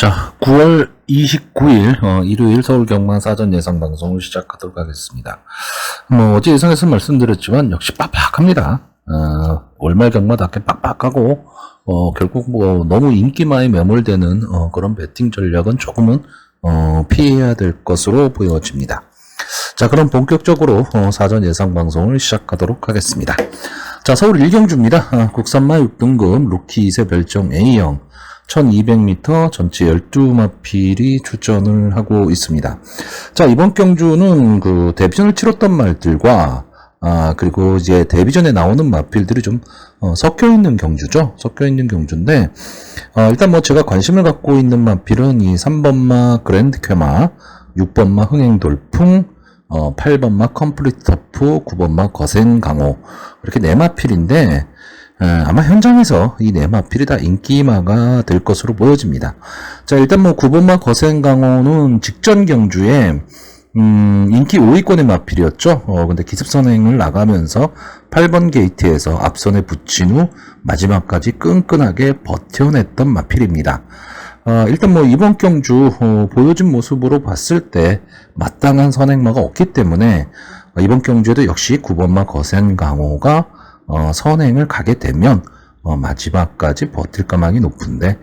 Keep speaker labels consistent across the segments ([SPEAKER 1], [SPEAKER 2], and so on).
[SPEAKER 1] 자, 9월 29일 일요일 서울 경마 사전 예상 방송을 시작하도록 하겠습니다. 어제 예상에서 말씀드렸지만 역시 빡빡합니다. 월말 경마답게 빡빡하고 결국 너무 인기마에 매몰되는 그런 배팅 전략은 조금은 피해야 될 것으로 보여집니다. 자, 그럼 본격적으로 사전 예상 방송을 시작하도록 하겠습니다. 자, 서울 1경주입니다. 국산마 6등급 루키 2세 별정 A형 1200m 전체 12마필이 출전을 하고 있습니다. 자, 이번 경주는 그 데뷔전을 치렀던 말들과 그리고 이제 데뷔전에 나오는 마필들이 좀 섞여 있는 경주죠. 섞여 있는 경주인데 일단 제가 관심을 갖고 있는 마필은 이 3번마 그랜드 쾌마, 6번마 흥행돌풍, 8번마 컴플리트 터프, 9번마 거센 강호 이렇게 네 마필인데 아마 현장에서 이 네 마필이 다 인기마가 될 것으로 보여집니다. 자, 일단 9번마 거센 강호는 직전 경주에 인기 5위권의 마필이었죠. 근데 기습선행을 나가면서 8번 게이트에서 앞선에 붙인 후 마지막까지 끈끈하게 버텨냈던 마필입니다. 일단 이번 경주 보여준 모습으로 봤을 때 마땅한 선행마가 없기 때문에 이번 경주에도 역시 9번마 거센 강호가 선행을 가게 되면 마지막까지 버틸 가망이 높은데,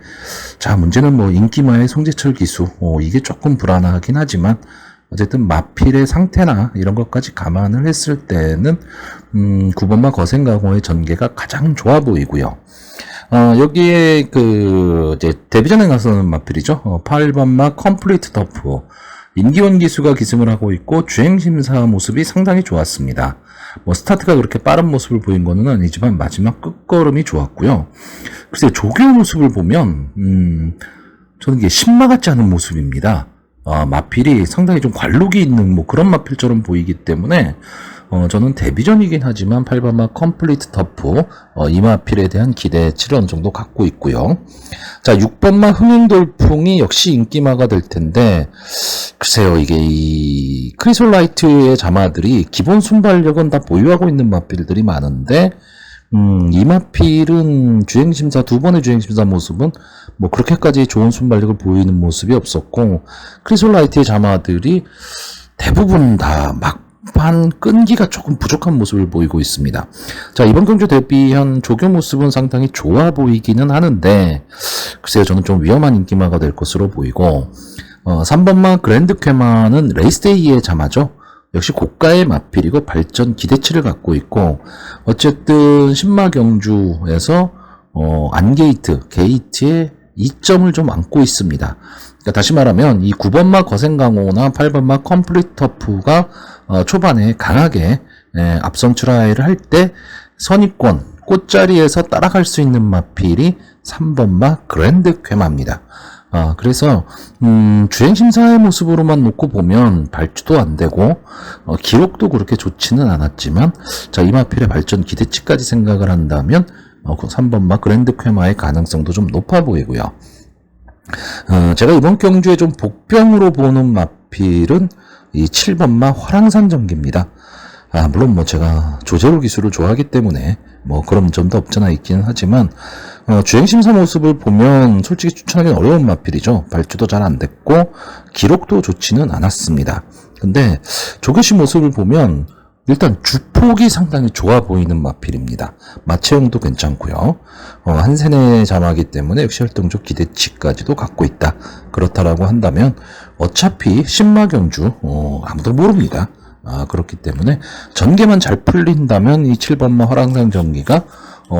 [SPEAKER 1] 자, 문제는 인기마의 송재철 기수 이게 조금 불안하긴 하지만 어쨌든 마필의 상태나 이런 것까지 감안을 했을 때는 9번마 거센 강호의 전개가 가장 좋아 보이고요. 여기에 이제 데뷔전에 나서는 마필이죠. 8번마 컴플리트 터프 임기원 기수가 기승을 하고 있고 주행심사 모습이 상당히 좋았습니다. 스타트가 그렇게 빠른 모습을 보인 거는 아니지만 마지막 끝걸음이 좋았고요. 글쎄 조교 모습을 보면 저는 이게 신마 같지 않은 모습입니다. 마필이 상당히 좀 관록이 있는 그런 마필처럼 보이기 때문에 저는 데뷔전이긴 하지만 8번마 컴플리트 터프 이 마필에 대한 기대치를 어느 정도 갖고 있고요. 자, 6번마 흥행돌풍이 역시 인기마가 될 텐데 글쎄요, 이게 이 크리솔라이트의 자마들이 기본 순발력은 다 보유하고 있는 마필들이 많은데 이 마필은 주행심사 두 번의 주행심사 모습은 그렇게까지 좋은 순발력을 보이는 모습이 없었고 크리솔라이트의 자마들이 대부분 다 막판 끈기가 조금 부족한 모습을 보이고 있습니다. 자, 이번 경주 대비한 조교 모습은 상당히 좋아 보이기는 하는데 글쎄요, 저는 좀 위험한 인기마가 될 것으로 보이고 3번마 그랜드 쾌마는 레이스데이의 자마죠. 역시 고가의 마필이고 발전 기대치를 갖고 있고 어쨌든 신마 경주에서 게이트에 2점을 좀 안고 있습니다. 그러니까 다시 말하면 이 9번마 거센 강호나 8번마 컴플리트 터프가 초반에 강하게 앞선 출하회를 할 때 선입권 꽃자리에서 따라갈 수 있는 마필이 3번마 그랜드 쾌마입니다. 그래서 주행심사의 모습으로만 놓고 보면 발주도 안 되고 기록도 그렇게 좋지는 않았지만 자, 이 마필의 발전 기대치까지 생각을 한다면 3번마 그랜드 쾌마의 가능성도 좀 높아 보이고요. 제가 이번 경주에 좀 복병으로 보는 마필은 이 7번마 화랑산 전기입니다. 물론 제가 조재호 기술을 좋아하기 때문에 그런 점도 없잖아 있기는 하지만 주행심사 모습을 보면 솔직히 추천하기는 어려운 마필이죠. 발주도 잘 안 됐고 기록도 좋지는 않았습니다. 근데 조교시 모습을 보면 일단 주폭이 상당히 좋아 보이는 마필입니다. 마체형도 괜찮고요. 한세네 자마기 때문에 역시 활동적 기대치까지도 갖고 있다. 그렇다라고 한다면 어차피 신마 경주 아무도 모릅니다. 그렇기 때문에 전개만 잘 풀린다면 이 7번마 화랑산 전기가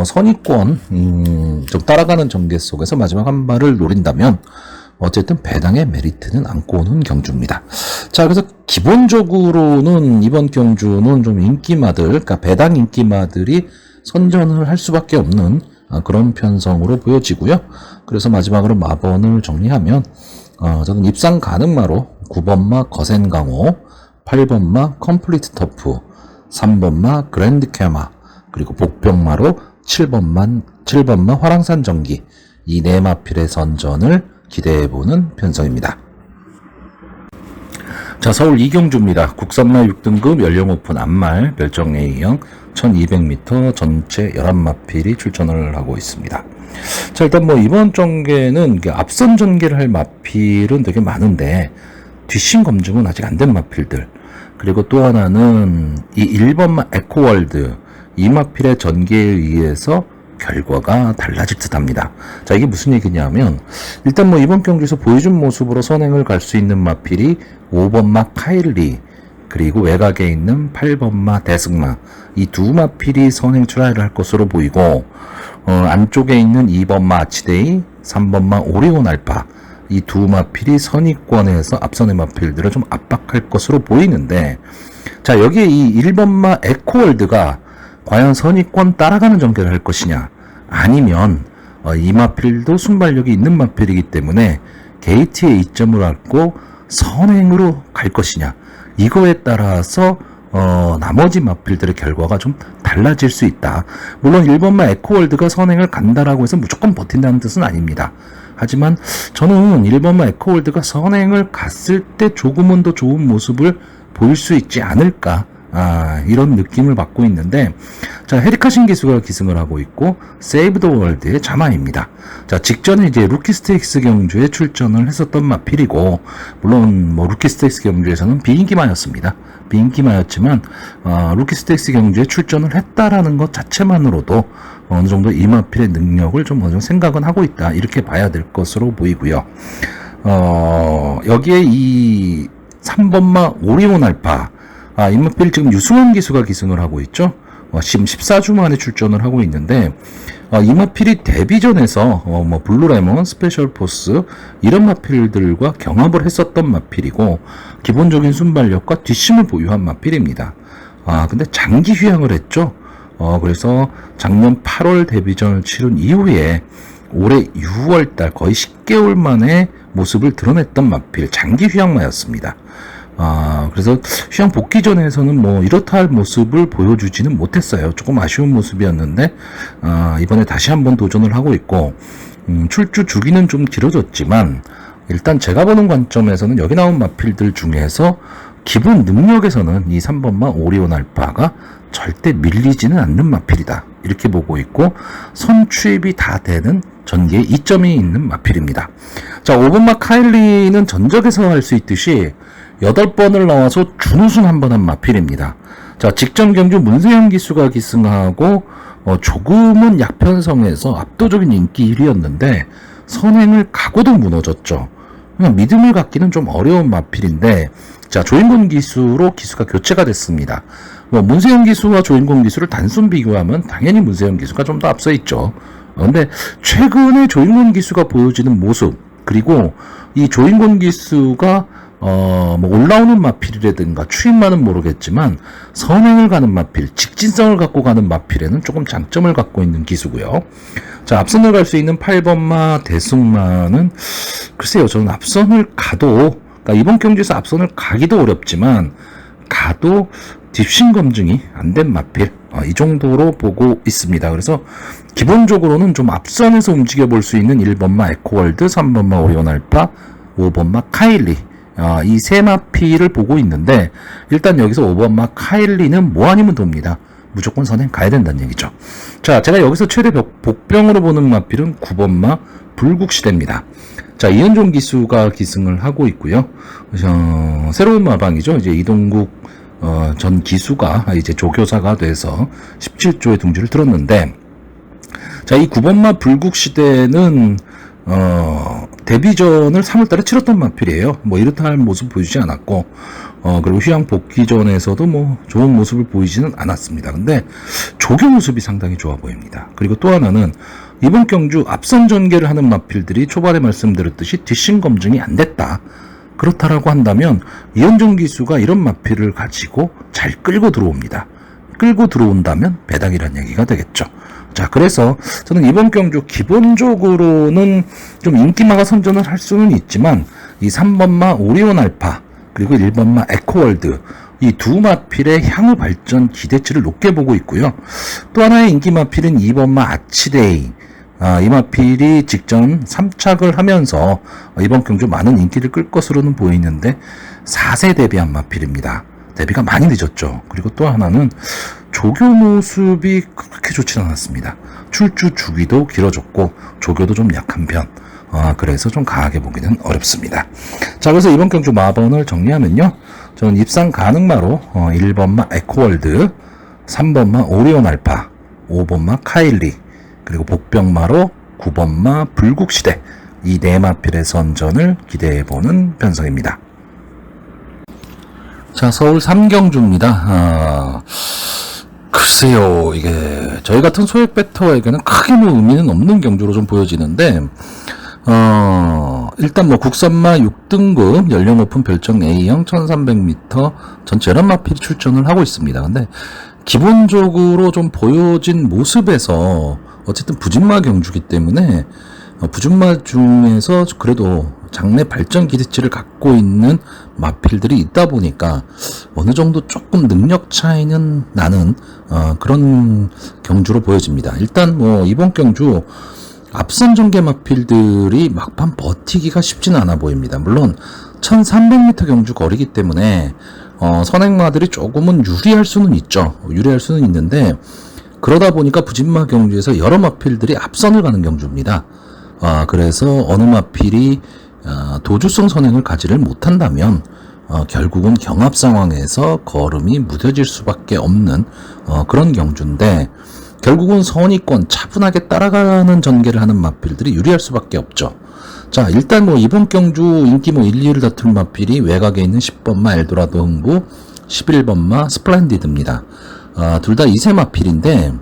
[SPEAKER 1] 선입권 좀 따라가는 전개 속에서 마지막 한 발을 노린다면 어쨌든 배당의 메리트는 안고 오는 경주입니다. 자, 그래서 기본적으로는 이번 경주는 좀 인기마들, 그러니까 배당 인기마들이 선전을 할 수밖에 없는 그런 편성으로 보여지고요. 그래서 마지막으로 마번을 정리하면 저는 입상 가능마로 9번마 거센 강호, 8번마 컴플리트 터프, 3번마 그랜드 쾌마, 그리고 복병마로 7번마 화랑산 전기 이 네 마필의 선전을 기대해보는 편성입니다. 자, 서울 2경주입니다. 국산마 6등급 연령 오픈 암말 별정 A형 1200m 전체 11마필이 출전을 하고 있습니다. 자, 일단 뭐 이번 전개는 앞선 전개를 할 마필은 되게 많은데 뒷심 검증은 아직 안 된 마필들, 그리고 또 하나는 이 1번마 에코월드 이 마필의 전개에 의해서 결과가 달라질 듯 합니다. 자, 이게 무슨 얘기냐면 일단 뭐 이번 경기에서 보여준 모습으로 선행을 갈 수 있는 마필이 5번마 카일리, 그리고 외곽에 있는 8번마 대승마, 이 두 마필이 선행 트라이를 할 것으로 보이고, 안쪽에 있는 2번마 아치데이, 3번마 오리온 알파, 이 두 마필이 선의권에서 앞선의 마필들을 좀 압박할 것으로 보이는데, 자, 여기에 이 1번마 에코월드가 과연 선의권 따라가는 전개를 할 것이냐, 아니면 이 마필도 순발력이 있는 마필이기 때문에 게이트에 이점을 갖고 선행으로 갈 것이냐, 이거에 따라서 나머지 마필들의 결과가 좀 달라질 수 있다. 물론 1번마 에코월드가 선행을 간다라고 해서 무조건 버틴다는 뜻은 아닙니다. 하지만 저는 1번마 에코월드가 선행을 갔을 때 조금은 더 좋은 모습을 보일 수 있지 않을까, 이런 느낌을 받고 있는데, 자, 헤리카신 기수가 기승을 하고 있고 세이브 더 월드의 자마입니다. 자, 직전에 이제 루키 스테이크스 경주에 출전을 했었던 마필이고, 물론 뭐 루키 스테이크스 경주에서는 비인기마였습니다. 비인기마였지만 루키 스테이크스 경주에 출전을 했다라는 것 자체만으로도 어느 정도 이 마필의 능력을 좀 어느 정도 생각은 하고 있다, 이렇게 봐야 될 것으로 보이고요. 여기에 이 3번마 오리온 알파, 이 마필 지금 유승원 기수가 기승을 하고 있죠. 지금 14주 만에 출전을 하고 있는데, 이 마필이 데뷔전에서 뭐 블루레몬, 스페셜 포스 이런 마필들과 경합을 했었던 마필이고, 기본적인 순발력과 뒷심을 보유한 마필입니다. 근데 장기 휴양을 했죠. 그래서 작년 8월 데뷔전을 치른 이후에 올해 6월달 거의 10개월 만에 모습을 드러냈던 마필, 장기 휴양마였습니다. 그래서 휴양 복귀전에서는 뭐 이렇다 할 모습을 보여주지는 못했어요. 조금 아쉬운 모습이었는데, 이번에 다시 한번 도전을 하고 있고, 출주 주기는 좀 길어졌지만, 일단 제가 보는 관점에서는 여기 나온 마필들 중에서 기본 능력에서는 이 3번마 오리온 알파가 절대 밀리지는 않는 마필이다, 이렇게 보고 있고, 선취입이 다 되는 전개에 이점이 있는 마필입니다. 자, 5번마 카일리는 전적에서 할 수 있듯이 8번을 나와서 준우승 한 번 한 마필입니다. 자, 직전 경주 문세영 기수가 기승하고 조금은 약편성에서 압도적인 인기 1위였는데 선행을 가고도 무너졌죠. 그냥 믿음을 갖기는 좀 어려운 마필인데, 자, 조인곤 기수로 기수가 교체가 됐습니다. 문세영 기수와 조인곤 기수를 단순 비교하면 당연히 문세영 기수가 좀 더 앞서 있죠. 근데 최근에 조인곤 기수가 보여지는 모습, 그리고 이 조인곤 기수가 뭐 올라오는 마필이라든가 추임만은 모르겠지만 선행을 가는 마필, 직진성을 갖고 가는 마필에는 조금 장점을 갖고 있는 기수고요. 자, 앞선을 갈 수 있는 8번마 대승마는 글쎄요, 저는 앞선을 가도, 그러니까 이번 경기에서 앞선을 가기도 어렵지만 가도 뒷심 검증이 안 된 마필, 이 정도로 보고 있습니다. 그래서 기본적으로는 좀 앞선에서 움직여 볼 수 있는 1번마 에코월드, 3번마 오리온 알파, 5번마 카일리, 이 세 마필을 보고 있는데, 일단 여기서 5번마 카일리는 뭐 아니면 돕니다. 무조건 선행 가야 된다는 얘기죠. 자, 제가 여기서 최대 복병으로 보는 마필은 9번마 불국시대입니다. 자, 이현종 기수가 기승을 하고 있고요. 새로운 마방이죠. 이제 이동국 전 기수가 이제 조교사가 돼서 17조의 둥지를 들었는데, 자, 이 9번마 불국시대는 데뷔전을 3월달에 치렀던 마필이에요. 뭐 이렇다 할 모습 보이지 않았고, 그리고 휴양 복귀전에서도 뭐 좋은 모습을 보이지는 않았습니다. 근데 조교 모습이 상당히 좋아 보입니다. 그리고 또 하나는 이번 경주 앞선 전개를 하는 마필들이 초반에 말씀드렸듯이 뒷심 검증이 안 됐다. 그렇다라고 한다면 이현종 기수가 이런 마필을 가지고 잘 끌고 들어옵니다. 끌고 들어온다면 배당이라는 얘기가 되겠죠. 자, 그래서 저는 이번 경주 기본적으로는 좀 인기마가 선전을 할 수는 있지만 이 3번마 오리온 알파 그리고 1번마 에코월드 이 두 마필의 향후 발전 기대치를 높게 보고 있고요. 또 하나의 인기 마필은 2번마 아치데이, 이 마필이 직전 3착을 하면서 이번 경주 많은 인기를 끌 것으로는 보이는데 4세 데뷔한 마필입니다. 데뷔가 많이 늦었죠. 그리고 또 하나는 조교 모습이 그렇게 좋지는 않았습니다. 출주 주기도 길어졌고 조교도 좀 약한 편. 그래서 좀 강하게 보기는 어렵습니다. 자, 그래서 이번 경주 마번을 정리하면요. 저는 입상 가능마로 1번마 에코월드, 3번마 오리온 알파, 5번마 카일리, 그리고 복병마로 9번마 불국시대, 이 네 마필의 선전을 기대해보는 편성입니다. 자, 서울 3경주입니다. 글쎄요, 이게 저희 같은 소액 배터에게는 크게 뭐 의미는 없는 경주로 좀 보여지는데, 일단 뭐 국산마 6등급 연령 높은 별정 A형 1300m 전체 11마필이 출전을 하고 있습니다. 근데 기본적으로 좀 보여진 모습에서 어쨌든 부진마 경주기 때문에 부진마 중에서 그래도 장내 발전 기대치를 갖고 있는 마필들이 있다 보니까 어느 정도 조금 능력 차이는 나는 그런 경주로 보여집니다. 일단 뭐 이번 경주 앞선 전개 마필들이 막판 버티기가 쉽지는 않아 보입니다. 물론 1300m 경주 거리기 때문에 선행마들이 조금은 유리할 수는 있죠. 유리할 수는 있는데 그러다 보니까 부진마 경주에서 여러 마필들이 앞선을 가는 경주입니다. 그래서 어느 마필이 도주성 선행을 가지를 못한다면 결국은 경합 상황에서 걸음이 무뎌질 수밖에 없는 그런 경주인데 결국은 선의권 차분하게 따라가는 전개를 하는 마필들이 유리할 수밖에 없죠. 자, 일단 뭐 이번 경주 인기 뭐 1, 2위를 다툰 마필이 외곽에 있는 10번마 엘도라도 흥부, 11번마 스플렌디드입니다. 둘 다 2세 마필인데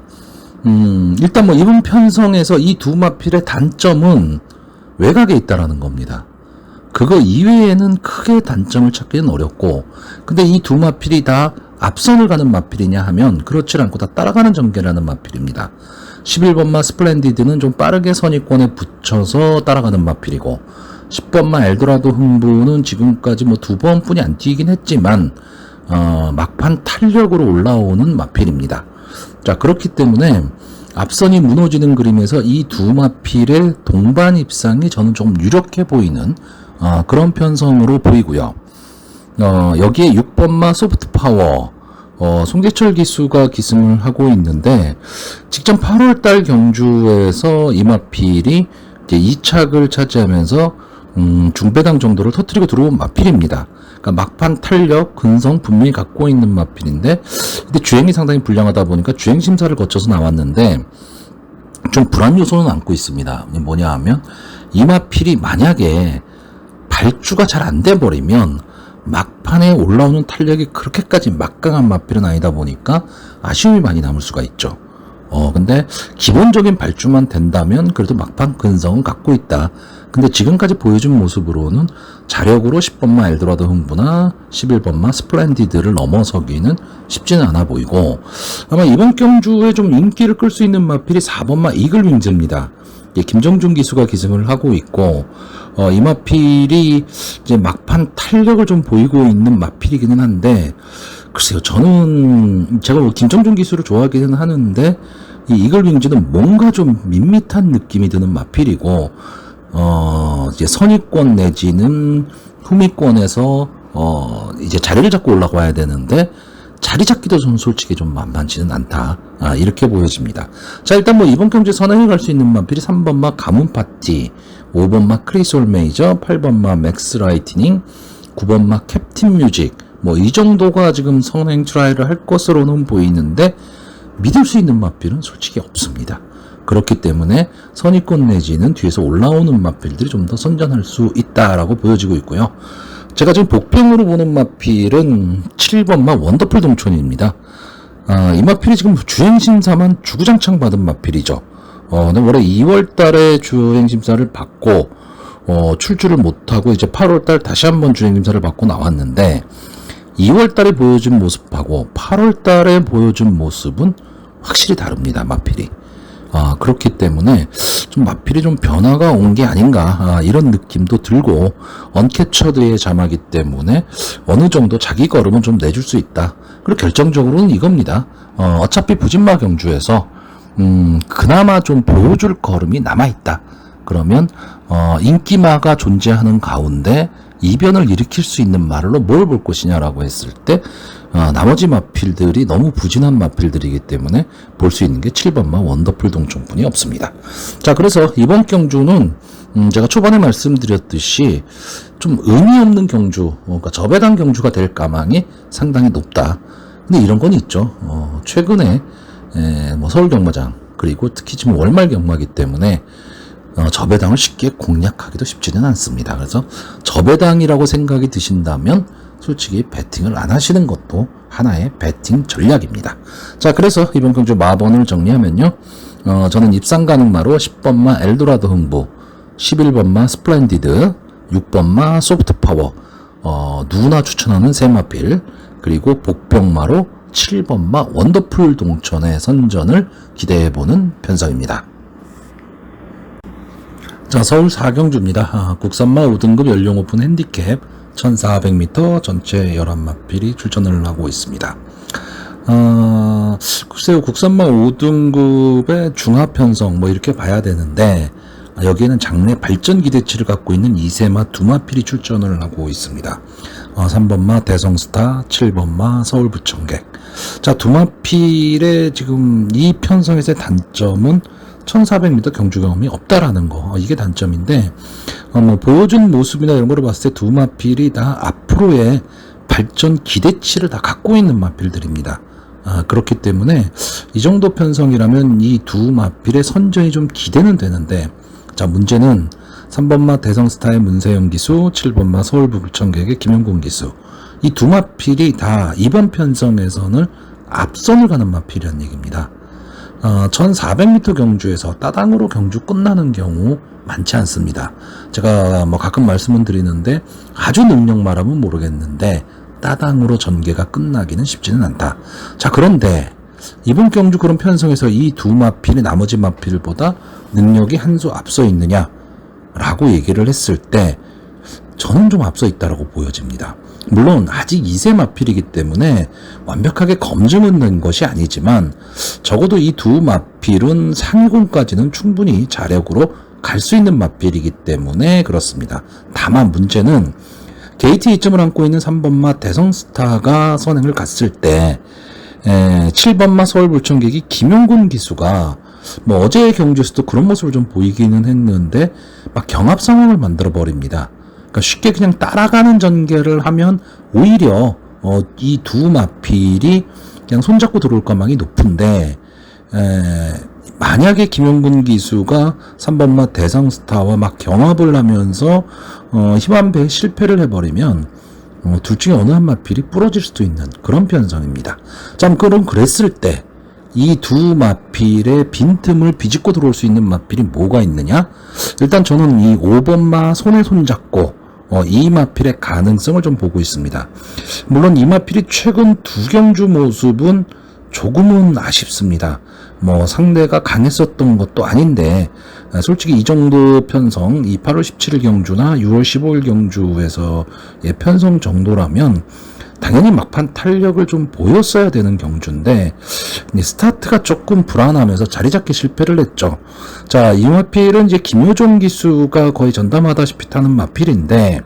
[SPEAKER 1] 일단 뭐 이번 편성에서 이 두 마필의 단점은 외곽에 있다라는 겁니다. 그거 이외에는 크게 단점을 찾기는 어렵고, 근데 이 두 마필이 다 앞선을 가는 마필이냐 하면 그렇지 않고 다 따라가는 전개라는 마필입니다. 11번마 스플렌디드는 좀 빠르게 선의권에 붙여서 따라가는 마필이고 10번마 엘도라도 흥부는 지금까지 뭐 2번뿐이 안 뛰긴 했지만 막판 탄력으로 올라오는 마필입니다. 자, 그렇기 때문에 앞선이 무너지는 그림에서 이 두 마필의 동반 입상이 저는 조금 유력해 보이는 그런 편성으로 보이고요. 여기에 6번마 소프트 파워, 송재철 기수가 기승을 하고 있는데, 직전 8월달 경주에서 이 마필이 이제 2착을 차지하면서, 중배당 정도를 터뜨리고 들어온 마필입니다. 그러니까 막판 탄력, 근성 분명히 갖고 있는 마필인데, 근데 주행이 상당히 불량하다 보니까 주행 심사를 거쳐서 나왔는데, 좀 불안 요소는 안고 있습니다. 뭐냐 하면, 이 마필이 만약에 발주가 잘 안 돼 버리면 막판에 올라오는 탄력이 그렇게까지 막강한 마필은 아니다 보니까 아쉬움이 많이 남을 수가 있죠. 근데 기본적인 발주만 된다면 그래도 막판 근성은 갖고 있다. 근데 지금까지 보여준 모습으로는 자력으로 10번마 엘도라도 흥부나 11번마 스플렌디드를 넘어서기는 쉽지는 않아 보이고, 아마 이번 경주에 좀 인기를 끌 수 있는 마필이 4번마 이글윙즈입니다. 김정준 기수가 기승을 하고 있고, 이 마필이 이제 막판 탄력을 좀 보이고 있는 마필이기는 한데, 글쎄요, 저는 제가 뭐 김정준 기수를 좋아하기는 하는데 이 이글윙즈는 뭔가 좀 밋밋한 느낌이 드는 마필이고, 이제 선의권 내지는 후미권에서 이제 자리를 잡고 올라가야 되는데 자리 잡기도 좀 솔직히 좀 만만치는 않다. 이렇게 보여집니다. 자, 일단 뭐 이번 경주에 선행해 갈 수 있는 마필이 3번마 가문 파티, 5번마 크리솔 메이저, 8번마 맥스 라이트닝, 9번마 캡틴 뮤직, 뭐 이 정도가 지금 선행 트라이를 할 것으로는 보이는데 믿을 수 있는 마필은 솔직히 없습니다. 그렇기 때문에 선의권 내지는 뒤에서 올라오는 마필들이 좀 더 선전할 수 있다라고 보여지고 있고요. 제가 지금 복병으로 보는 마필은 7번마 원더풀 동촌입니다. 이 마필이 지금 주행심사만 주구장창 받은 마필이죠. 근데 원래 2월 달에 주행심사를 받고, 출주를 못하고 이제 8월 달 다시 한번 주행심사를 받고 나왔는데, 2월 달에 보여준 모습하고 8월 달에 보여준 모습은 확실히 다릅니다, 마필이. 그렇기 때문에 좀 마필이 좀 변화가 온 게 아닌가, 이런 느낌도 들고, 언캐처드의 자마기 때문에 어느 정도 자기 걸음은 좀 내줄 수 있다. 그리고 결정적으로는 이겁니다. 어차피 부진마 경주에서 그나마 좀 보여줄 걸음이 남아있다. 그러면 인기마가 존재하는 가운데 이변을 일으킬 수 있는 말로 뭘 볼 것이냐라고 했을 때 나머지 마필들이 너무 부진한 마필들이기 때문에 볼 수 있는 게 7번마 원더풀 동점뿐이 없습니다. 자, 그래서 이번 경주는 제가 초반에 말씀드렸듯이 좀 의미 없는 경주, 그러니까 저배당 경주가 될 가망이 상당히 높다. 근데 이런 건 있죠. 최근에 뭐 서울 경마장 그리고 특히 지금 월말 경마기 때문에 저배당을 쉽게 공략하기도 쉽지는 않습니다. 그래서 저배당이라고 생각이 드신다면 솔직히 배팅을 안 하시는 것도 하나의 배팅 전략입니다. 자, 그래서 이번 경주 마번을 정리하면요. 저는 입상 가능마로 10번마 엘도라도 흥부, 11번마 스플렌디드, 6번마 소프트파워, 누구나 추천하는 세마필, 그리고 복병마로 7번마 원더풀 동천의 선전을 기대해보는 편성입니다. 자, 서울 4경주입니다. 국산마 5등급 연령 오픈 핸디캡 1400m 전체 11마필이 출전을 하고 있습니다. 글쎄요, 국산마 5등급의 중합 편성 뭐 이렇게 봐야 되는데 여기에는 장래 발전 기대치를 갖고 있는 2세마 2마필이 출전을 하고 있습니다. 3번마 대성스타, 7번마 서울부청객. 자, 2마필의 지금 이 편성에서의 단점은 1400m 경주 경험이 없다라는 거. 이게 단점인데, 뭐, 보여준 모습이나 이런 거를 봤을 때 2마필이 다 앞으로의 발전 기대치를 다 갖고 있는 마필들입니다. 그렇기 때문에 이 정도 편성이라면 이 2마필의 선전이 좀 기대는 되는데, 자, 문제는 3번마 대성스타의 문세영 기수, 7번마 서울부청객의 김영곤 기수. 이 2마필이 다 이번 편성에서는 앞선을 가는 마필이라는 얘기입니다. 1400m 경주에서 따당으로 경주 끝나는 경우 많지 않습니다. 제가 뭐 가끔 말씀은 드리는데 아주 능력마라면 모르겠는데 따당으로 전개가 끝나기는 쉽지는 않다. 자, 그런데 이번 경주 그런 편성에서 이 2마필이 나머지 마필보다 능력이 한 수 앞서 있느냐 라고 얘기를 했을 때 저는 좀 앞서 있다라고 보여집니다. 물론 아직 2세 마필이기 때문에 완벽하게 검증은 된 것이 아니지만 적어도 이 2마필은 상위권까지는 충분히 자력으로 갈 수 있는 마필이기 때문에 그렇습니다. 다만 문제는 게이트 2점을 안고 있는 3번마 대성스타가 선행을 갔을 때 7번마 서울불청객이 김용곤 기수가 뭐 어제의 경주에서도 그런 모습을 좀 보이기는 했는데 막 경합 상황을 만들어 버립니다. 그러니까 쉽게 그냥 따라가는 전개를 하면 오히려 이 2마필이 그냥 손잡고 들어올 가망이 높은데 만약에 김용곤 기수가 3번마 대성스타와 막 경합을 하면서 힘한 배에 실패를 해버리면 둘 중에 어느 한 마필이 부러질 수도 있는 그런 편성입니다. 참, 그럼 그랬을 때 이 2마필의 빈틈을 비집고 들어올 수 있는 마필이 뭐가 있느냐? 일단 저는 이 5번마 손에 손잡고 이 마필의 가능성을 좀 보고 있습니다. 물론 이 마필이 최근 2경주 모습은 조금은 아쉽습니다. 뭐 상대가 강했었던 것도 아닌데 솔직히 이 정도 편성, 이 8월 17일 경주나 6월 15일 경주에서의 편성 정도라면 당연히 막판 탄력을 좀 보였어야 되는 경주인데 스타트가 조금 불안하면서 자리 잡기 실패를 했죠. 자, 이 마필은 이제 김효종 기수가 거의 전담하다시피 타는 마필인데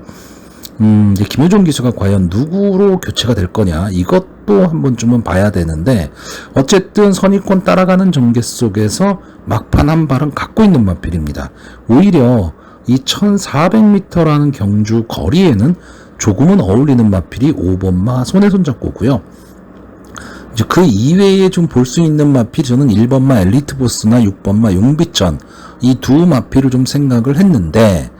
[SPEAKER 1] 이제 김효종 기수가 과연 누구로 교체가 될 거냐 이것도 한 번쯤은 봐야 되는데 어쨌든 선의권 따라가는 전개 속에서 막판 한 발은 갖고 있는 마필입니다. 오히려 이 1400m라는 경주 거리에는 조금은 어울리는 마필이 5번마 손에 손잡고고요. 이제 그 이외에 좀 볼 수 있는 마필 저는 1번마 엘리트보스나 6번마 용비전 이 2마필을 좀 생각을 했는데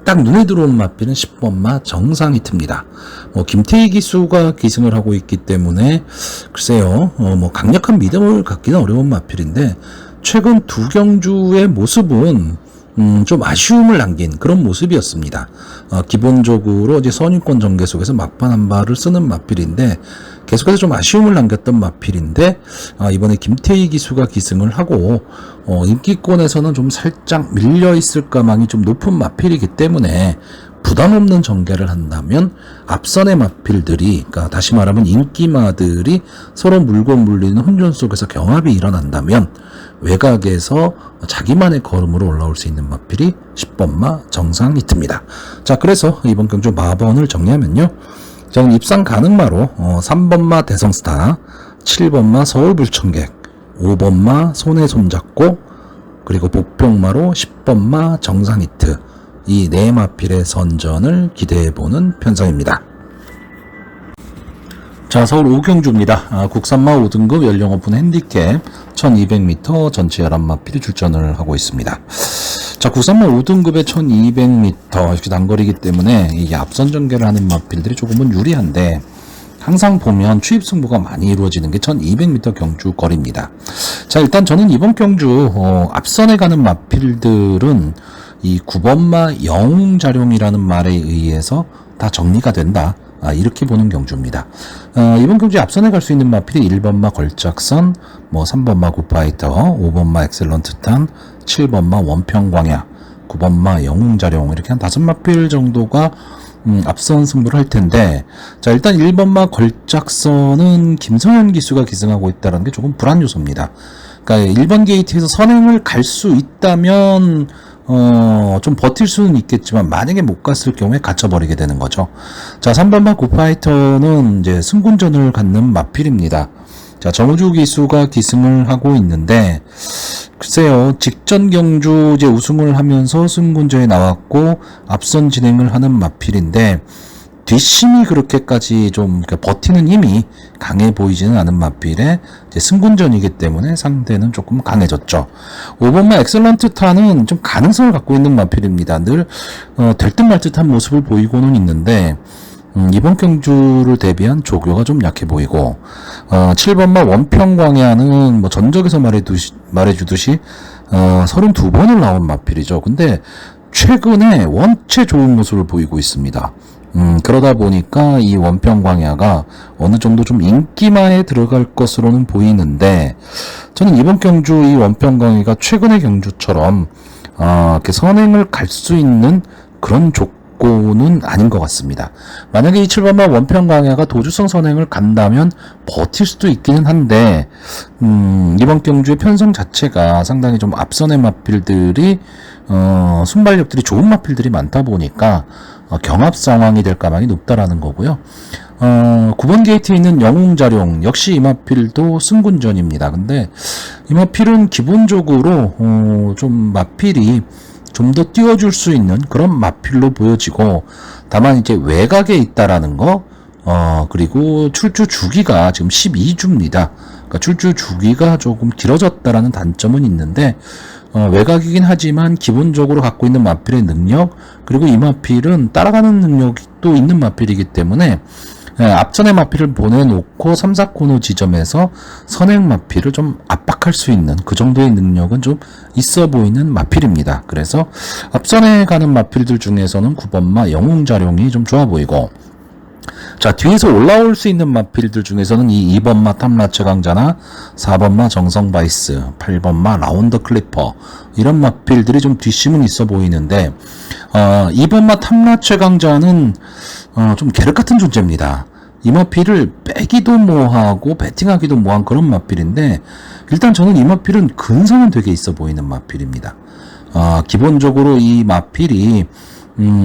[SPEAKER 1] 딱 눈에 들어오는 마필은 10번마 정상히트입니다. 뭐 김태희 기수가 기승을 하고 있기 때문에 글쎄요, 뭐 강력한 믿음을 갖기는 어려운 마필인데 최근 2경주의 모습은 좀 아쉬움을 남긴 그런 모습이었습니다. 기본적으로 이제 선입권 전개 속에서 막판 한 발을 쓰는 마필인데 계속해서 좀 아쉬움을 남겼던 마필인데 이번에 김태희 기수가 기승을 하고 인기권에서는 좀 살짝 밀려 있을 가망이 좀 높은 마필이기 때문에 부담 없는 전개를 한다면 앞선의 마필들이, 그러니까 다시 말하면 인기마들이 서로 물고 물리는 혼전 속에서 경합이 일어난다면 외곽에서 자기만의 걸음으로 올라올 수 있는 마필이 10번마 정상히트입니다. 자, 그래서 이번 경주 마번을 정리하면요. 저는 입상 가능마로 3번마 대성스타, 7번마 서울불청객, 5번마 손에 손잡고, 그리고 복병마로 10번마 정상히트, 이 네 마필의 선전을 기대해보는 편성입니다. 자, 서울 오경주입니다. 국산마 5등급 연령 오픈 핸디캡 1200m 전체 11마필이 출전을 하고 있습니다. 자, 국산마 5등급의 1200m 역시 단거리이기 때문에 이게 앞선 전개를 하는 마필들이 조금은 유리한데, 항상 보면 추입 승부가 많이 이루어지는 게 1200m 경주 거리입니다. 자, 일단 저는 이번 경주 앞선에 가는 마필들은 이 9번마 영웅자룡이라는 말에 의해서 다 정리가 된다, 이렇게 보는 경주입니다. 이번 경주에 앞선에 갈 수 있는 마필이 1번마 걸작선, 3번마 굿파이터, 5번마 엑셀런트탄, 7번마 원평광야, 9번마 영웅자룡, 이렇게 한 5마필 정도가 앞선 승부를 할 텐데, 자, 일단 1번마 걸작선은 김성현 기수가 기승하고 있다는 게 조금 불안 요소입니다. 그러니까 1번 게이트에서 선행을 갈 수 있다면 좀 버틸 수는 있겠지만, 만약에 못 갔을 경우에 갇혀버리게 되는 거죠. 자, 3번마 굿파이터는 이제 승군전을 갖는 마필입니다. 자, 정우주 기수가 기승을 하고 있는데, 글쎄요, 직전 경주 이제 우승을 하면서 승군전에 나왔고, 앞선 진행을 하는 마필인데, 뒷심이 그렇게까지 좀 버티는 힘이 강해 보이지는 않은 마필의 이제 승군전이기 때문에 상대는 조금 강해졌죠. 5번마 엑셀런트 타는 좀 가능성을 갖고 있는 마필입니다. 늘 될 듯 말 듯한 모습을 보이고는 있는데, 이번 경주를 대비한 조교가 좀 약해 보이고, 7번마 원평광야는 전적에서 말해주듯이 32번을 나온 마필이죠. 근데 최근에 원체 좋은 모습을 보이고 있습니다. 그러다 보니까 이 원평광야가 어느 정도 좀 인기마에 들어갈 것으로는 보이는데, 저는 이번 경주 이 원평광야가 최근의 경주처럼 이렇게 선행을 갈 수 있는 그런 조건은 아닌 것 같습니다. 만약에 이 7번마 원평광야가 도주성 선행을 간다면 버틸 수도 있기는 한데, 이번 경주의 편성 자체가 상당히 좀 앞선의 마필들이 순발력들이 좋은 마필들이 많다 보니까 경합 상황이 될 가망이 높다라는 거고요. 9번 게이트에 있는 영웅자룡 역시 이 마필도 승군전입니다. 근데 이 마필은 기본적으로 좀 마필이 좀 더 띄워줄 수 있는 그런 마필로 보여지고, 다만 이제 외곽에 있다라는 거, 그리고 출주 주기가 지금 12주입니다. 그러니까 출주 주기가 조금 길어졌다라는 단점은 있는데, 외곽이긴 하지만 기본적으로 갖고 있는 마필의 능력, 그리고 이 마필은 따라가는 능력이 또 있는 마필이기 때문에, 앞선의 마필을 보내놓고 3, 4코너 지점에서 선행 마필을 좀 압박할 수 있는 그 정도의 능력은 좀 있어 보이는 마필입니다. 그래서 앞선에 가는 마필들 중에서는 9번마 영웅자룡이 좀 좋아 보이고, 자, 뒤에서 올라올 수 있는 마필들 중에서는 이 2번마 탐라체 강자나 4번마 정성바이스, 8번마 라운더 클리퍼, 이런 마필들이 좀 뒷심은 있어 보이는데, 2번마 탐라체 강자는 좀 계륵 같은 존재입니다. 이 마필을 빼기도 뭐하고 배팅하기도 뭐한 그런 마필인데, 일단 저는 이 마필은 근성은 되게 있어 보이는 마필입니다. 기본적으로 이 마필이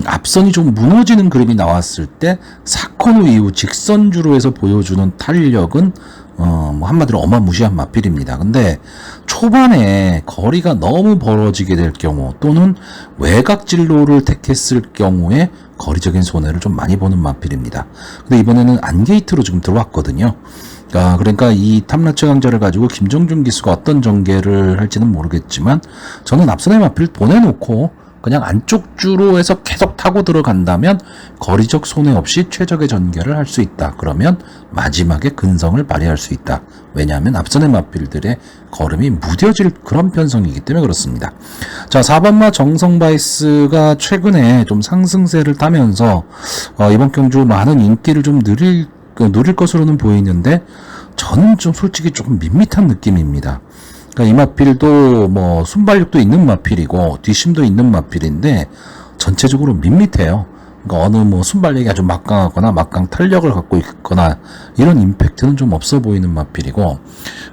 [SPEAKER 1] 앞선이 좀 무너지는 그림이 나왔을 때 4코너 이후 직선주로 해서 보여주는 탄력은 한마디로 어마무시한 마필입니다. 근데 초반에 거리가 너무 벌어지게 될 경우, 또는 외곽 진로를 택했을 경우에 거리적인 손해를 좀 많이 보는 마필입니다. 근데 이번에는 안게이트로 지금 들어왔거든요. 그러니까 이 탐라체 강자를 가지고 김정준 기수가 어떤 전개를 할지는 모르겠지만, 저는 앞선의 마필 보내놓고 그냥 안쪽 주로 해서 계속 타고 들어간다면 거리적 손해 없이 최적의 전개를 할 수 있다. 그러면 마지막에 근성을 발휘할 수 있다. 왜냐하면 앞선의 마필들의 걸음이 무뎌질 그런 편성이기 때문에 그렇습니다. 자, 4번마 정성바이스가 최근에 좀 상승세를 타면서 이번 경주 많은 인기를 좀 누릴 것으로는 보이는데, 저는 좀 솔직히 조금 밋밋한 느낌입니다. 그러니까 이 마필도 순발력도 있는 마필이고 뒷심도 있는 마필인데 전체적으로 밋밋해요. 그러니까 어느 순발력이 아주 막강하거나 막강 탄력을 갖고 있거나 이런 임팩트는 좀 없어 보이는 마필이고,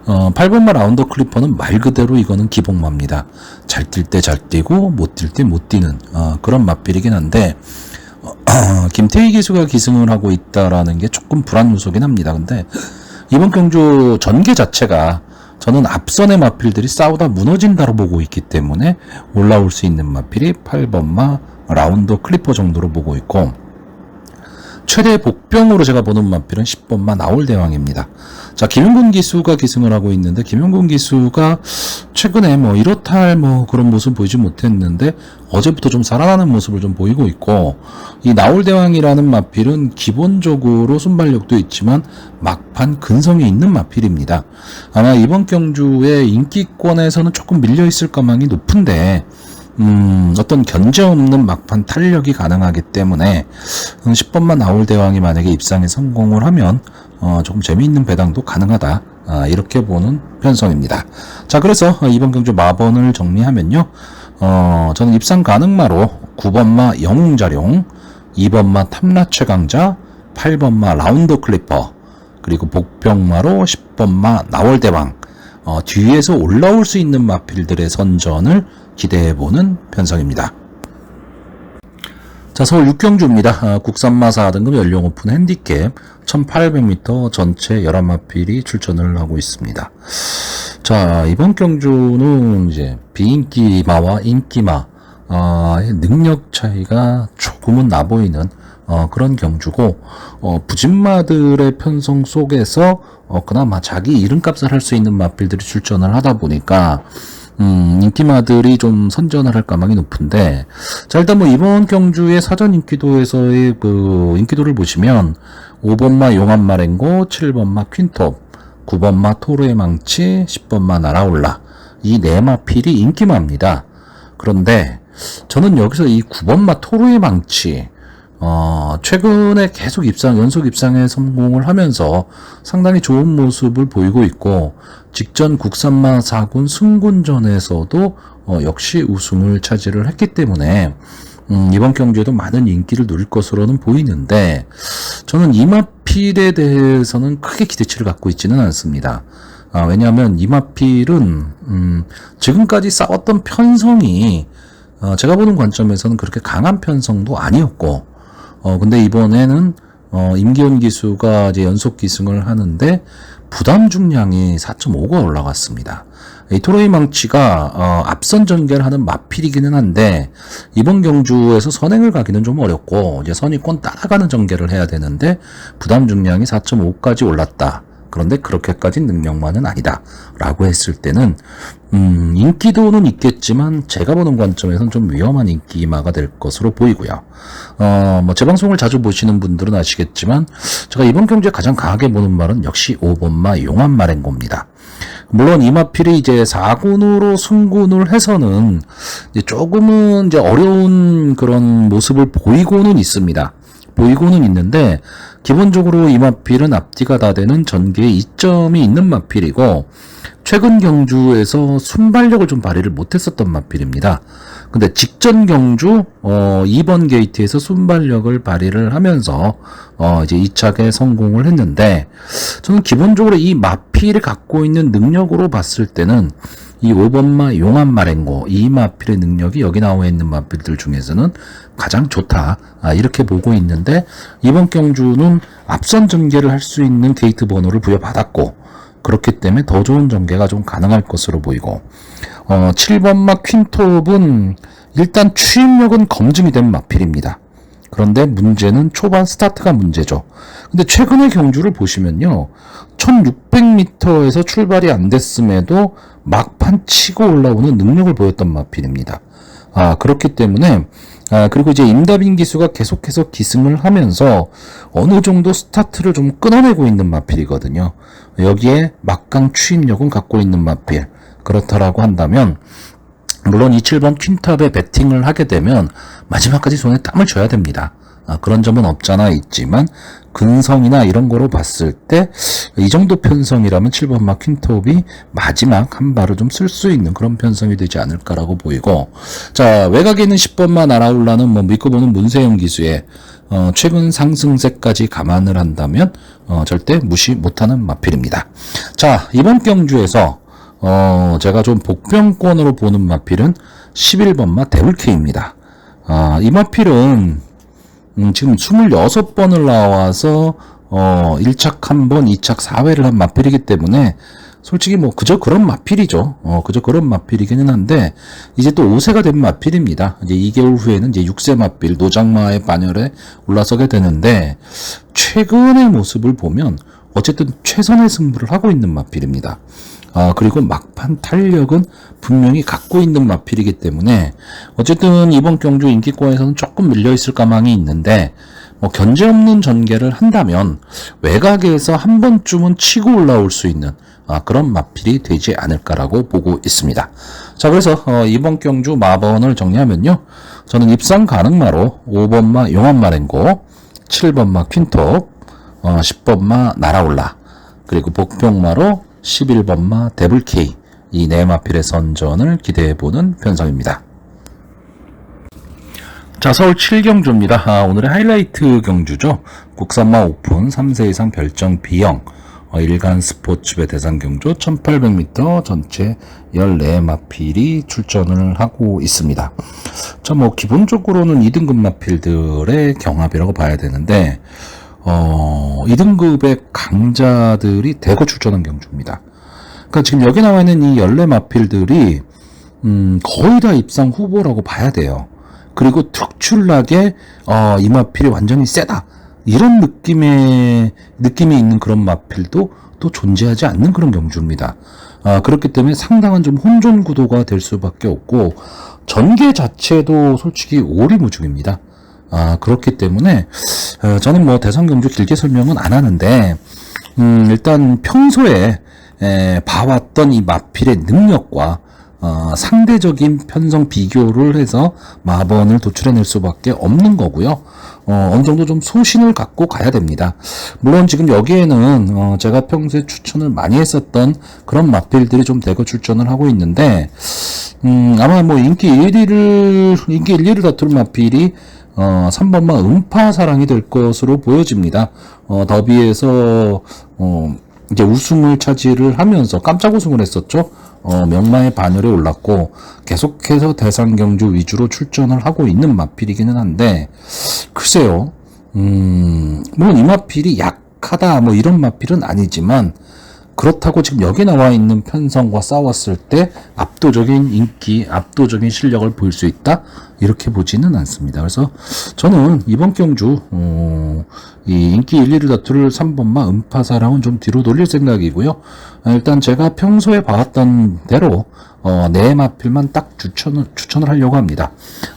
[SPEAKER 1] 8번마 라운더 클리퍼는 말 그대로 이거는 기복마입니다. 잘 뛸 때 잘 뛰고 못 뛸 때 못 뛰는 그런 마필이긴 한데, 김태희 기수가 기승을 하고 있다라는 게 조금 불안 요소긴 합니다. 근데 이번 경주 전개 자체가 저는 앞선의 마필들이 싸우다 무너진다로 보고 있기 때문에 올라올 수 있는 마필이 8번마 라운더 클리퍼 정도로 보고 있고, 최대 복병으로 제가 보는 마필은 10번마 나올대왕입니다. 자, 김용군 기수가 기승을 하고 있는데, 김용군 기수가 최근에 뭐 이렇다 할 뭐 그런 모습 보이지 못했는데 어제부터 좀 살아나는 모습을 좀 보이고 있고, 이 나올대왕이라는 마필은 기본적으로 순발력도 있지만 막판 근성이 있는 마필입니다. 아마 이번 경주의 인기권에서는 조금 밀려있을 가망이 높은데, 어떤 견제 없는 막판 탄력이 가능하기 때문에 10번만 나올대왕이 만약에 입상에 성공을 하면 조금 재미있는 배당도 가능하다, 이렇게 보는 편성입니다. 자, 그래서 이번 경주 마번을 정리하면요, 저는 입상 가능마로 9번마 영웅자룡, 2번마 탐라최강자, 8번마 라운더 클리퍼, 그리고 복병마로 10번마 나올대왕, 뒤에서 올라올 수 있는 마필들의 선전을 기대해보는 편성입니다. 자, 서울 6경주입니다. 국산마 4등급 연령 오픈 핸디캡 1800m 전체 11마필이 출전을 하고 있습니다. 자, 이번 경주는 이제 비인기마와 인기마 능력 차이가 조금은 나 보이는 그런 경주고, 부진마들의 편성 속에서 그나마 자기 이름값을 할 수 있는 마필들이 출전을 하다 보니까 인기마들이 좀 선전을 할 가망이 높은데, 자, 일단 뭐 이번 경주의 사전 인기도에서의 그 인기도를 보시면 5번마 용암마랭고, 7번마 퀸톱, 9번마 토르의 망치, 10번마 날아올라, 이 네 마필이 인기마입니다. 그런데 저는 여기서 이 9번마 토르의 망치, 최근에 계속 연속 입상에 성공을 하면서 상당히 좋은 모습을 보이고 있고, 직전 국산마 4군 승군전에서도 역시 우승을 차지를 했기 때문에 이번 경주에도 많은 인기를 누릴 것으로는 보이는데, 저는 이 마필에 대해서는 크게 기대치를 갖고 있지는 않습니다. 왜냐하면 이 마필은 지금까지 싸웠던 편성이 제가 보는 관점에서는 그렇게 강한 편성도 아니었고, 근데 이번에는 임기훈 기수가 이제 연속 기승을 하는데 부담 중량이 4.5가 올라갔습니다. 이 토로이 망치가 앞선 전개를 하는 마필이기는 한데 이번 경주에서 선행을 가기는 좀 어렵고, 이제 선의권 따라가는 전개를 해야 되는데 부담 중량이 4.5까지 올랐다. 그런데 그렇게까지 능력만은 아니다 라고 했을 때는 인기도는 있겠지만 제가 보는 관점에서는 좀 위험한 인기마가 될 것으로 보이고요. 뭐 제 방송을 자주 보시는 분들은 아시겠지만 제가 이번 경주에 가장 강하게 보는 말은 역시 5번마 용암마랭고입니다. 물론 이 마필이 이제 4군으로 승군을 해서는 이제 조금은 이제 어려운 그런 모습을 보이고는 있습니다. 보이고는 있는데, 기본적으로 이 마필은 앞뒤가 다 되는 전개에 이점이 있는 마필이고, 최근 경주에서 순발력을 좀 발휘를 못했었던 마필입니다. 근데 직전 경주 2번 게이트에서 순발력을 발휘를 하면서 이제 2착에 성공을 했는데, 저는 기본적으로 이 마필이 갖고 있는 능력으로 봤을 때는 이 5번마 용암마랭고, 이 마필의 능력이 여기 나와 있는 마필들 중에서는 가장 좋다, 이렇게 보고 있는데, 이번 경주는 앞선 전개를 할 수 있는 게이트 번호를 부여받았고, 그렇기 때문에 더 좋은 전개가 좀 가능할 것으로 보이고, 7번마 퀸톱은 일단 추임력은 검증이 된 마필입니다. 그런데 문제는 초반 스타트가 문제죠. 근데 최근의 경주를 보시면요, 1600m에서 출발이 안 됐음에도 막판 치고 올라오는 능력을 보였던 마필입니다. 그렇기 때문에, 그리고 이제 임다빈 기수가 계속해서 기승을 하면서 어느 정도 스타트를 좀 끊어내고 있는 마필이거든요. 여기에 막강 추임력은 갖고 있는 마필. 그렇다라고 한다면, 물론 이 7번 퀸탑에 배팅을 하게 되면 마지막까지 손에 땀을 줘야 됩니다. 그런 점은 없잖아 있지만, 근성이나 이런 거로 봤을 때 이 정도 편성이라면 7번 막 퀸톱이 마지막 한 발을 좀 쓸 수 있는 그런 편성이 되지 않을까라고 보이고, 자, 외곽에 있는 10번만 날아올라는 뭐 믿고 보는 문세영 기수의 최근 상승세까지 감안을 한다면 절대 무시 못하는 마필입니다. 자, 이번 경주에서 제가 좀 복병권으로 보는 마필은 11번마 데블케입니다. 이 마필은 지금 26번을 나와서 1착 1번, 2착 4회를 한 마필이기 때문에 솔직히 뭐 그저 그런 마필이죠. 그저 그런 마필이기는 한데 이제 또 5세가 된 마필입니다. 이제 2개월 후에는 이제 6세 마필 노장마의 반열에 올라서게 되는데 최근의 모습을 보면 어쨌든 최선의 승부를 하고 있는 마필입니다. 그리고 막판 탄력은 분명히 갖고 있는 마필이기 때문에 어쨌든 이번 경주 인기권에서는 조금 밀려있을 가망이 있는데 견제 없는 전개를 한다면 외곽에서 한 번쯤은 치고 올라올 수 있는 그런 마필이 되지 않을까라고 보고 있습니다. 자, 그래서 이번 경주 마번을 정리하면요. 저는 입상 가능마로 5번마 용암마랭고, 7번마 퀸톱, 10번마 날아올라, 그리고 복병마로 11번마 데블K, 이 네 마필의 선전을 기대해보는 편성입니다. 자, 서울 7경주입니다. 오늘의 하이라이트 경주죠. 국산마 오픈 3세 이상 별정 B형 일간 스포츠배 대상 경주 1800m 전체 14마필이 출전을 하고 있습니다. 자, 뭐 기본적으로는 2등급 마필들의 경합이라고 봐야 되는데 2등급의 강자들이 대거 출전한 경주입니다. 그러니까 지금 여기 나와 있는 이 14마필들이 거의 다 입상 후보라고 봐야 돼요. 그리고 특출나게 이 마필이 완전히 세다 이런 느낌이 있는 그런 마필도 또 존재하지 않는 그런 경주입니다. 그렇기 때문에 상당한 좀 혼존 구도가 될 수밖에 없고 전개 자체도 솔직히 오리무중입니다. 그렇기 때문에 저는 뭐 대상 경주 길게 설명은 안 하는데 일단 평소에 봐왔던 이 마필의 능력과 상대적인 편성 비교를 해서 마번을 도출해낼 수밖에 없는 거고요. 어느 정도 좀 소신을 갖고 가야 됩니다. 물론 지금 여기에는 제가 평소에 추천을 많이 했었던 그런 마필들이 좀 대거 출전을 하고 있는데 아마 뭐 인기 1위를 다툴 마필이 3번마 음파사랑이 될 것으로 보여집니다. 더비에서 이제 우승을 차지를 하면서 깜짝 우승을 했었죠. 명마의 반열에 올랐고 계속해서 대상 경주 위주로 출전을 하고 있는 마필이기는 한데 글쎄요. 물론 이 마필이 약하다 뭐 이런 마필은 아니지만 그렇다고 지금 여기 나와 있는 편성과 싸웠을 때 압도적인 인기, 압도적인 실력을 보일 수 있다? 이렇게 보지는 않습니다. 그래서 저는 이번 경주 이 인기 1, 2를 다툴 3번마 음파사랑은 좀 뒤로 돌릴 생각이고요. 일단 제가 평소에 봐왔던 대로 네 마필만 딱 추천을 하려고 합니다.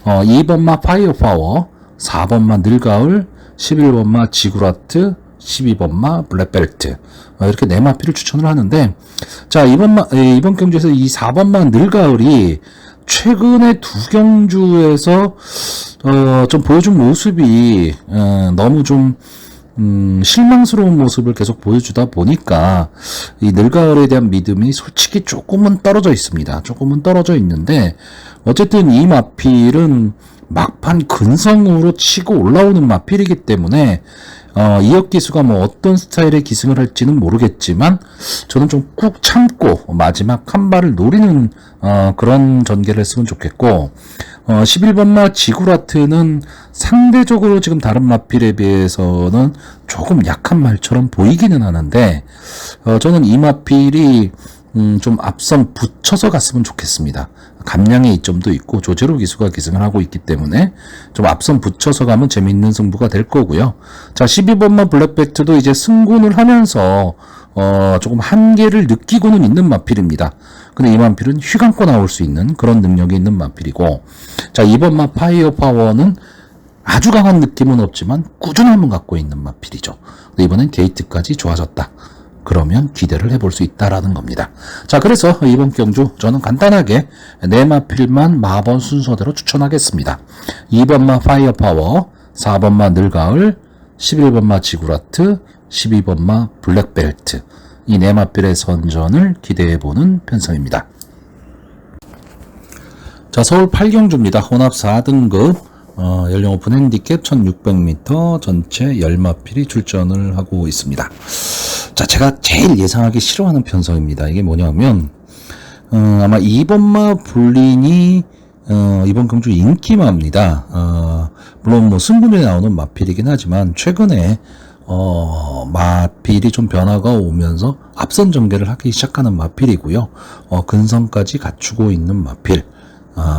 [SPEAKER 1] 2번마 파이어파워, 4번마 늘가을, 11번마 지구라트, 12번마 블랙벨트 이렇게 네 마필을 추천을 하는데 자 이번 경주에서 이 4번마 늘가을이 최근에 두 경주에서 좀 보여준 모습이 너무 좀 실망스러운 모습을 계속 보여주다 보니까 이 늘가을에 대한 믿음이 솔직히 조금은 떨어져 있습니다. 조금은 떨어져 있는데 어쨌든 이 마필은 막판 근성으로 치고 올라오는 마필이기 때문에 이역 기수가 뭐 어떤 스타일의 기승을 할지는 모르겠지만 저는 좀 꾹 참고 마지막 한 발을 노리는 그런 전개를 했으면 좋겠고 11번마 지구라트는 상대적으로 지금 다른 마필에 비해서는 조금 약한 말처럼 보이기는 하는데 저는 이 마필이 좀 앞선 붙여서 갔으면 좋겠습니다. 감량의 이점도 있고 조제로 기수가 기승을 하고 있기 때문에 좀 앞선 붙여서 가면 재밌는 승부가 될 거고요. 자, 12번마 블랙벨트도 이제 승군을 하면서 조금 한계를 느끼고는 있는 마필입니다. 근데 이 마필은 휘감고 나올 수 있는 그런 능력이 있는 마필이고 자, 2번마 파이어 파워는 아주 강한 느낌은 없지만 꾸준함은 갖고 있는 마필이죠. 근데 이번엔 게이트까지 좋아졌다. 그러면 기대를 해볼 수 있다라는 겁니다. 자, 그래서 이번 경주 저는 간단하게 네 마필만 마번 순서대로 추천하겠습니다. 2번마 파이어파워, 4번마 늘가을, 11번마 지구라트, 12번마 블랙벨트 이 네 마필의 선전을 기대해보는 편성입니다. 자, 서울 8경주입니다. 혼합 4등급 연령 오픈 핸디캡 1600m 전체 10마필이 출전을 하고 있습니다. 자, 제가 제일 예상하기 싫어하는 편성입니다. 이게 뭐냐면 아마 2번마 볼린이 이번 경주 인기마입니다. 물론 뭐 승부에 나오는 마필이긴 하지만 최근에 마필이 좀 변화가 오면서 앞선 전개를 하기 시작하는 마필이고요. 근성까지 갖추고 있는 마필.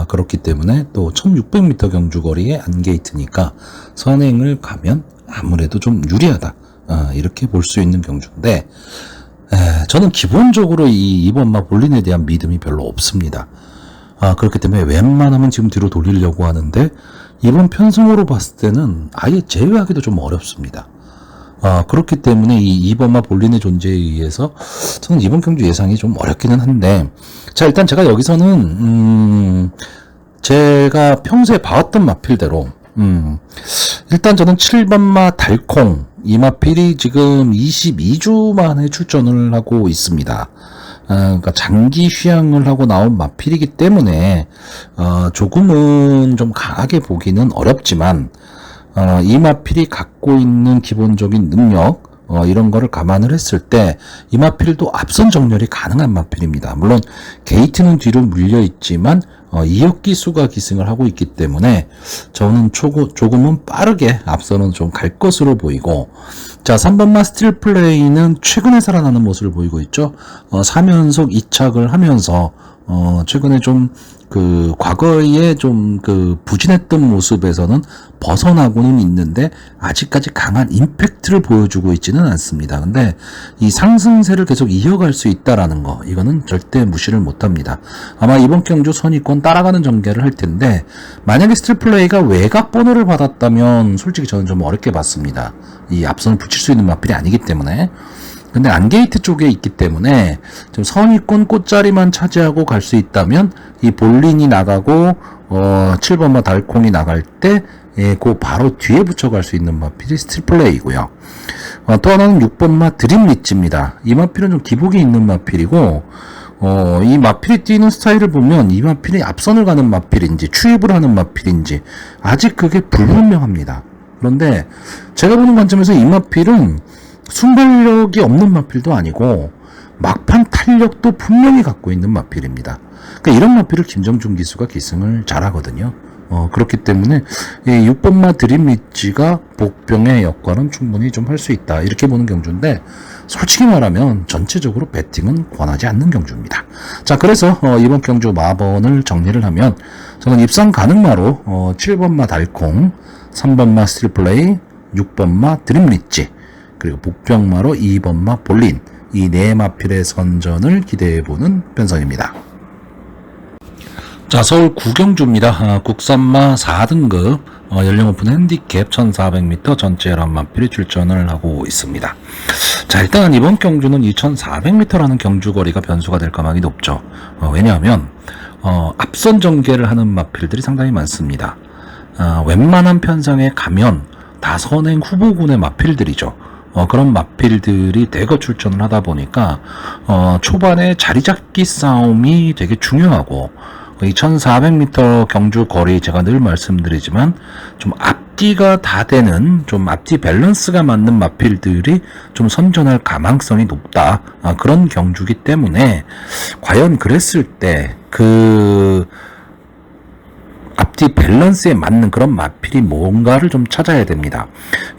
[SPEAKER 1] 그렇기 때문에 또 1600m 경주거리의 안게이트니까 선행을 가면 아무래도 좀 유리하다. 이렇게 볼 수 있는 경주인데, 저는 기본적으로 이번 볼린에 대한 믿음이 별로 없습니다. 그렇기 때문에 웬만하면 지금 뒤로 돌리려고 하는데, 이번 편성으로 봤을 때는 아예 제외하기도 좀 어렵습니다. 그렇기 때문에 이번 볼린의 존재에 의해서 저는 이번 경주 예상이 좀 어렵기는 한데, 자, 일단 제가 여기서는, 제가 평소에 봐왔던 마필대로, 일단 저는 7번마 달콩, 이 마필이 지금 22주 만에 출전을 하고 있습니다. 그러니까 장기 휴양을 하고 나온 마필이기 때문에, 조금은 좀 강하게 보기는 어렵지만, 이 마필이 갖고 있는 기본적인 능력, 이런 거를 감안을 했을 때, 이 마필도 앞선 정렬이 가능한 마필입니다. 물론, 게이트는 뒤로 물려 있지만, 2억 기수가 기승을 하고 있기 때문에, 저는 조금은 빠르게 앞서는 좀 갈 것으로 보이고, 자, 3번마 스틸 플레이는 최근에 살아나는 모습을 보이고 있죠. 3연속 2착을 하면서, 최근에 좀, 과거에 좀 부진했던 모습에서는 벗어나고는 있는데, 아직까지 강한 임팩트를 보여주고 있지는 않습니다. 근데, 이 상승세를 계속 이어갈 수 있다라는 거, 이거는 절대 무시를 못 합니다. 아마 이번 경주 선입권 따라가는 전개를 할 텐데, 만약에 스틸 플레이가 외곽 번호를 받았다면, 솔직히 저는 좀 어렵게 봤습니다. 이 앞선을 붙일 수 있는 마필이 아니기 때문에. 근데 안게이트 쪽에 있기 때문에 좀 선입권 꽃자리만 차지하고 갈 수 있다면 이 볼린이 나가고 7번마 달콩이 나갈 때 그 바로 뒤에 붙여갈 수 있는 마필이 스틸 플레이고요. 또 하나는 6번마 드림 리치입니다. 이 마필은 좀 기복이 있는 마필이고 이 마필이 뛰는 스타일을 보면 이 마필이 앞선을 가는 마필인지 추입을 하는 마필인지 아직 그게 불분명합니다. 그런데 제가 보는 관점에서 이 마필은 순발력이 없는 마필도 아니고 막판 탄력도 분명히 갖고 있는 마필입니다. 그러니까 이런 마필을 김정준 기수가 기승을 잘하거든요. 그렇기 때문에 이 6번마 드림 리치가 복병의 역할은 충분히 좀 할 수 있다. 이렇게 보는 경주인데 솔직히 말하면 전체적으로 배팅은 권하지 않는 경주입니다. 자, 그래서 이번 경주 마번을 정리를 하면 저는 입상 가능마로 7번마 달콩, 3번마 스틸 플레이, 6번마 드림 리치, 그리고 복병마로 2번마 볼린, 이 네 마필의 선전을 기대해보는 편성입니다. 자, 서울 구경주입니다. 국산마 4등급 연령 오픈 핸디캡 1400m 전체 11마필이 출전을 하고 있습니다. 자, 일단 이번 경주는 2400m라는 경주거리가 변수가 될 가망이 높죠. 왜냐하면 앞선 전개를 하는 마필들이 상당히 많습니다. 웬만한 편성에 가면 다 선행 후보군의 마필들이죠. 그런 마필들이 대거 출전을 하다 보니까 초반에 자리 잡기 싸움이 되게 중요하고, 2400m 경주 거리 제가 늘 말씀드리지만 좀 앞뒤가 다 되는, 좀 앞뒤 밸런스가 맞는 마필들이 좀 선전할 가망성이 높다. 그런 경주기 때문에 과연 그랬을 때 앞뒤 밸런스에 맞는 그런 마필이 뭔가를 좀 찾아야 됩니다.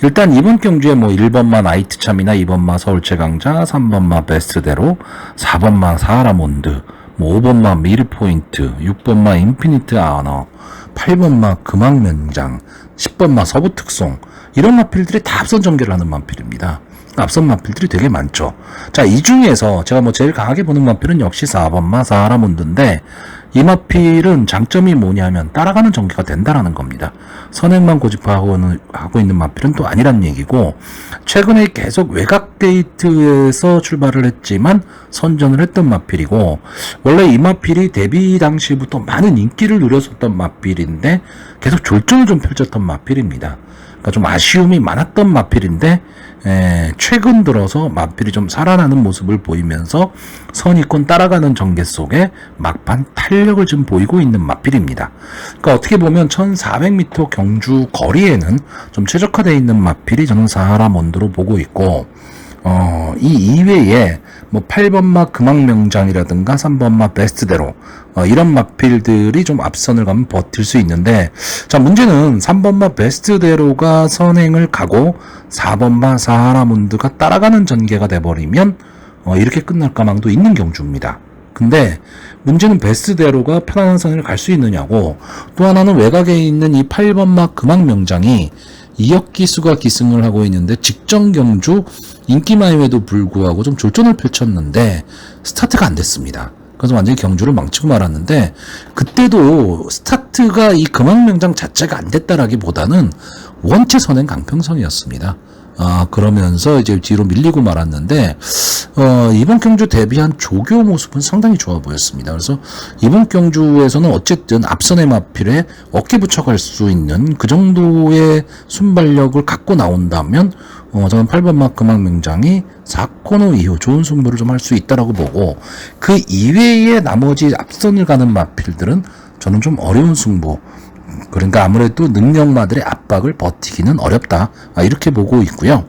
[SPEAKER 1] 일단 이번 경주에 1번마 나이트참이나 2번마 서울최강자, 3번마 베스트대로, 4번마 사하라몬드, 5번마 미르포인트, 6번마 인피니트 아너, 8번마 금왕면장, 10번마 서부특송, 이런 마필들이 다 앞선 전개를 하는 마필입니다. 앞선 마필들이 되게 많죠. 자, 이 중에서 제가 제일 강하게 보는 마필은 역시 4번마 사하라몬드인데, 이 마필은 장점이 뭐냐면 따라가는 전개가 된다라는 겁니다. 선행만 고집하고 있는 마필은 또 아니란 얘기고, 최근에 계속 외곽 게이트에서 출발을 했지만 선전을 했던 마필이고, 원래 이 마필이 데뷔 당시부터 많은 인기를 누렸었던 마필인데 계속 졸전을 좀 펼쳤던 마필입니다. 그러니까 좀 아쉬움이 많았던 마필인데 최근 들어서 마필이 좀 살아나는 모습을 보이면서 선입권 따라가는 전개 속에 막판 탄력을 좀 보이고 있는 마필입니다. 그러니까 어떻게 보면 1400m 경주 거리에는 좀 최적화되어 있는 마필이 저는 사하라몬드로 보고 있고, 이 이외에 뭐 8번마 금왕명장이라든가 3번마 베스트대로 이런 마필들이 좀 앞선을 가면 버틸 수 있는데, 자, 문제는 3번마 베스트대로가 선행을 가고 4번마 사하라문드가 따라가는 전개가 돼버리면 이렇게 끝날 가망도 있는 경주입니다. 근데 문제는 베스트대로가 편안한 선을 갈 수 있느냐고, 또 하나는 외곽에 있는 이 8번마 금왕명장이 이역기수가 기승을 하고 있는데 직전 경주 인기마임에도 불구하고 좀 졸전을 펼쳤는데 스타트가 안 됐습니다. 그래서 완전히 경주를 망치고 말았는데, 그때도 스타트가 이 금왕명장 자체가 안 됐다라기보다는 원체 선행 강평성이었습니다. 그러면서 이제 뒤로 밀리고 말았는데, 이번 경주 대비한 조교 모습은 상당히 좋아 보였습니다. 그래서 이번 경주에서는 어쨌든 앞선의 마필에 어깨 붙여갈 수 있는 그 정도의 순발력을 갖고 나온다면, 저는 8번마 금왕명장이 4코너 이후 좋은 승부를 좀 할 수 있다라고 보고, 그 이외에 나머지 앞선을 가는 마필들은 저는 좀 어려운 승부, 그러니까 아무래도 능력마들의 압박을 버티기는 어렵다, 이렇게 보고 있고요.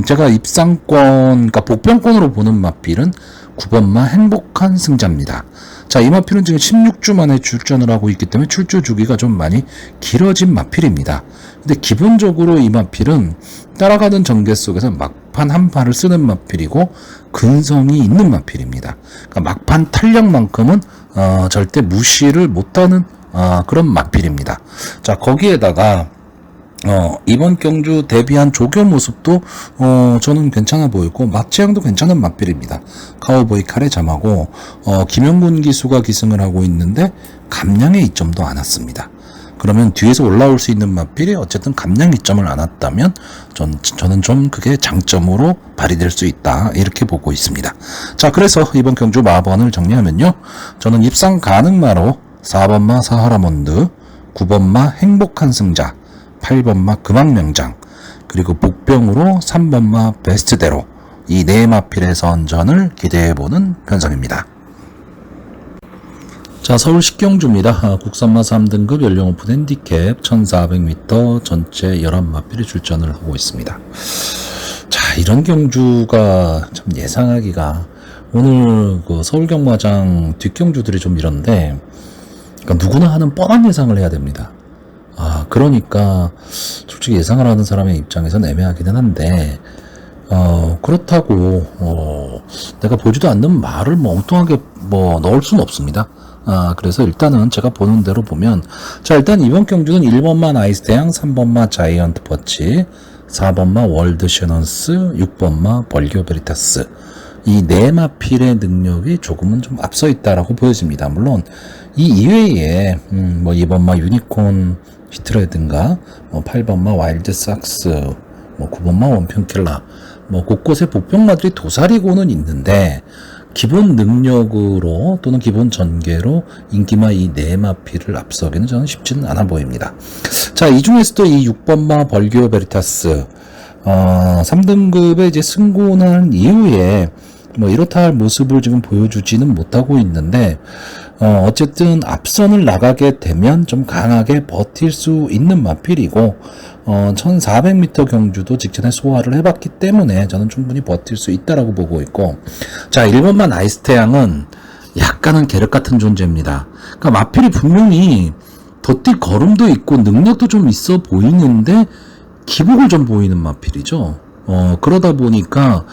[SPEAKER 1] 제가 입상권, 그러니까 복병권으로 보는 마필은 9번마 행복한 승자입니다. 자, 이 마필은 지금 16주 만에 출전을 하고 있기 때문에 출조 주기가 좀 많이 길어진 마필입니다. 근데 기본적으로 이 마필은 따라가는 전개 속에서 막판 한 판을 쓰는 마필이고 근성이 있는 마필입니다. 그러니까 막판 탄력만큼은 절대 무시를 못하는 그런 마필입니다. 자, 거기에다가 이번 경주 대비한 조교 모습도 저는 괜찮아 보였고 맛체형도 괜찮은 마필입니다. 카우보이 칼에 잠하고 김영군 기수가 기승을 하고 있는데 감량의 이점도 안 왔습니다. 그러면 뒤에서 올라올 수 있는 마필이 어쨌든 감량 이점을 안 왔다면 저는 좀 그게 장점으로 발휘될 수 있다, 이렇게 보고 있습니다. 자, 그래서 이번 경주 마번을 정리하면요, 저는 입상 가능마로 4번마 사하라몬드, 9번마 행복한 승자, 8번마 금왕명장, 그리고 복병으로 3번마 베스트대로, 이 네 마필의 선전을 기대해보는 편성입니다. 자, 서울 식경주입니다. 국산마 3등급 연령 오픈 핸디캡 1400m 전체 11마필이 출전을 하고 있습니다. 자, 이런 경주가 참 예상하기가, 오늘 그 서울경마장 뒷경주들이 좀 이런데, 그러니까 누구나 하는 뻔한 예상을 해야 됩니다. 그러니까 솔직히 예상을 하는 사람의 입장에서는 애매하기는 한데, 그렇다고 내가 보지도 않는 말을 뭐 엉뚱하게 넣을 수는 없습니다. 그래서 일단은 제가 보는 대로 보면, 자, 일단 이번 경주는 1번마 나이스 대양, 3번마 자이언트 퍼치, 4번마 월드 셔넌스, 6번마 벌교 베리타스, 이 네 마필의 능력이 조금은 좀 앞서 있다라고 보여집니다. 물론 이 이외에 2번마 유니콘 히트라든가 8번마 와일드 삭스, 9번마 원평킬라, 곳곳에 복병마들이 도사리고는 있는데, 기본 능력으로 또는 기본 전개로 인기마 이 네 마필을 앞서기는 저는 쉽지는 않아 보입니다. 자, 이 중에서도 이 6번마 벌교 베리타스 3등급에 이제 승고난 이후에 이렇다 할 모습을 지금 보여주지는 못하고 있는데, 어쨌든 앞선을 나가게 되면 좀 강하게 버틸 수 있는 마필이고, 1400m 경주도 직전에 소화를 해봤기 때문에 저는 충분히 버틸 수 있다라고 보고 있고, 자, 1번만 아이스태양은 약간은 계륵 같은 존재입니다. 그러니까 마필이 분명히 덧뛸 걸음도 있고 능력도 좀 있어 보이는데 기복을 좀 보이는 마필이죠. 그러다 보니까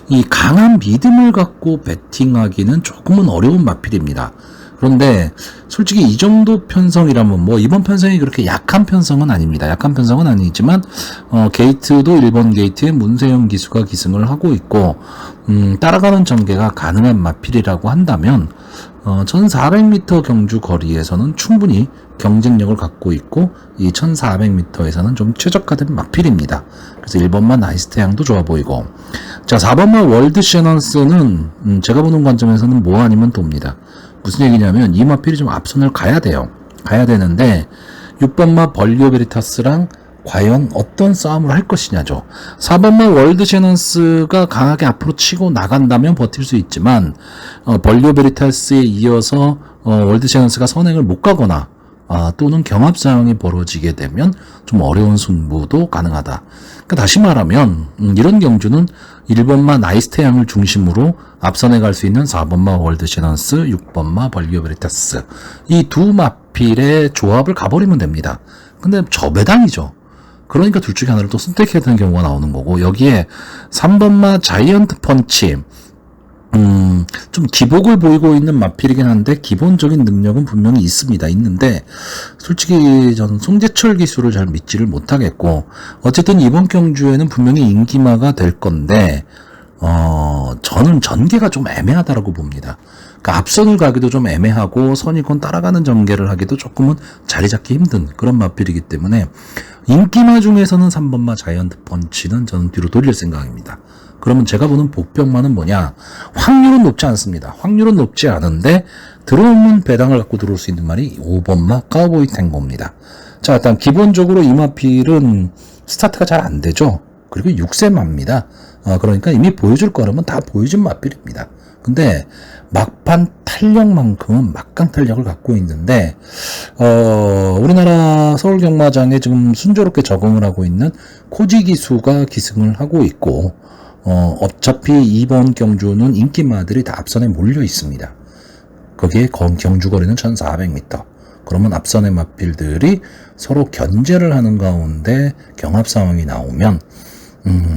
[SPEAKER 1] 이 강한 믿음을 갖고 배팅하기는 조금은 어려운 마필입니다. 그런데 솔직히 이 정도 편성이라면 이번 편성이 그렇게 약한 편성은 아닙니다. 약한 편성은 아니지만 게이트도 1번 게이트에 문세영 기수가 기승을 하고 있고, 따라가는 전개가 가능한 마필이라고 한다면 1400m 경주 거리에서는 충분히 경쟁력을 갖고 있고, 이 1400m에서는 좀 최적화된 마필입니다. 그래서 1번만 나이스태양도 좋아 보이고, 자, 4번만 월드 셔넌스는 제가 보는 관점에서는 뭐 아니면 돕니다. 무슨 얘기냐면 이 마필이 좀 앞선을 가야 돼요. 가야 되는데 6번마 벌교 베리타스랑 과연 어떤 싸움을 할 것이냐죠. 4번마 월드 셔넌스가 강하게 앞으로 치고 나간다면 버틸 수 있지만 벌교 베리타스에 이어서 월드 셔넌스가 선행을 못 가거나 또는 경합 상황이 벌어지게 되면 좀 어려운 승부도 가능하다. 그러니까 다시 말하면 이런 경주는 1번마 나이스테양을 중심으로 앞선에 갈 수 있는 4번마 월드시넌스, 6번마 벌기오 베리타스 이 두 마필의 조합을 가버리면 됩니다. 근데 저배당이죠. 그러니까 둘 중에 하나를 또 선택해야 되는 경우가 나오는 거고, 여기에 3번마 자이언트 펀치 좀 기복을 보이고 있는 마필이긴 한데 기본적인 능력은 분명히 있는데 솔직히 저는 송재철 기술을 잘 믿지를 못하겠고, 어쨌든 이번 경주에는 분명히 인기마가 될 건데 저는 전개가 좀 애매하다라고 봅니다. 그러니까 앞선을 가기도 좀 애매하고 선입권 따라가는 전개를 하기도 조금은 자리 잡기 힘든 그런 마필이기 때문에 인기마 중에서는 3번마 자이언트 펀치는 저는 뒤로 돌릴 생각입니다. 그러면 제가 보는 복병마는 뭐냐? 확률은 높지 않습니다. 확률은 높지 않은데 들어오는 배당을 갖고 들어올 수 있는 말이 5번마 카우보이 탱고입니다. 자, 일단 기본적으로 이 마필은 스타트가 잘 안 되죠. 그리고 6세마입니다. 그러니까 이미 보여줄 거라면 다 보여준 마필입니다. 근데 막판 탄력만큼은 막강 탄력을 갖고 있는데 우리나라 서울경마장에 지금 순조롭게 적응을 하고 있는 코지 기수가 기승을 하고 있고, 어차피 이번 경주는 인기마들이 다 앞선에 몰려 있습니다. 거기에 경주거리는 1400m. 그러면 앞선의 마필들이 서로 견제를 하는 가운데 경합 상황이 나오면